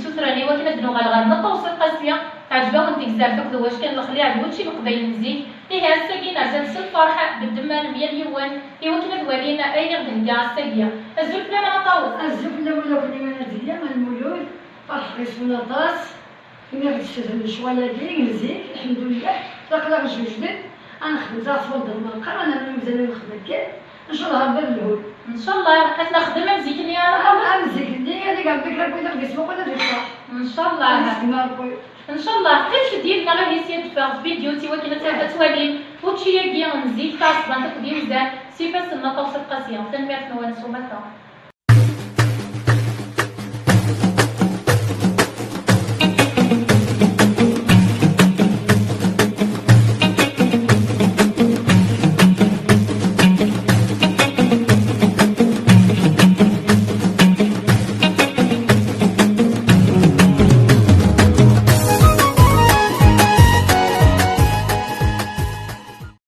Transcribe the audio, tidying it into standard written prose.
سوتراني وكنا دنوغا الغرمة توصل قاسية عجبهم ديك زارتك دواش كان الخليع عجبوتشي مقبل نزيد إيه الساقين عزام الفرحة بالدمان ميال يوان إيه وكنا دوالينا أي غدنكا الساقية الزفلة ما طاوس الزفلة ولا في المنازلية من المولود فرح قسمنا طاس كنا غتشتغل الشغالة ديالي مزيان الحمد لله تقدر نجوجدك أنا خدمت أصوات المنقر أنا مازال نخدم كاع إن شاء الله هبدا الهول إن شاء الله حتى نخدم مزيكني أنا مزيكني هذيك عندك راه بغيت نقسمو ولا نفرح إن شاء الله ان شاء الله حتى ديالنا غير يسير تفاغ فيديو تيوا كنا تابع توالين وتشي كيا نزيد تاع صبان تقديم زاد سيفاس ما توصل قاسيه تنمير نوان سومتا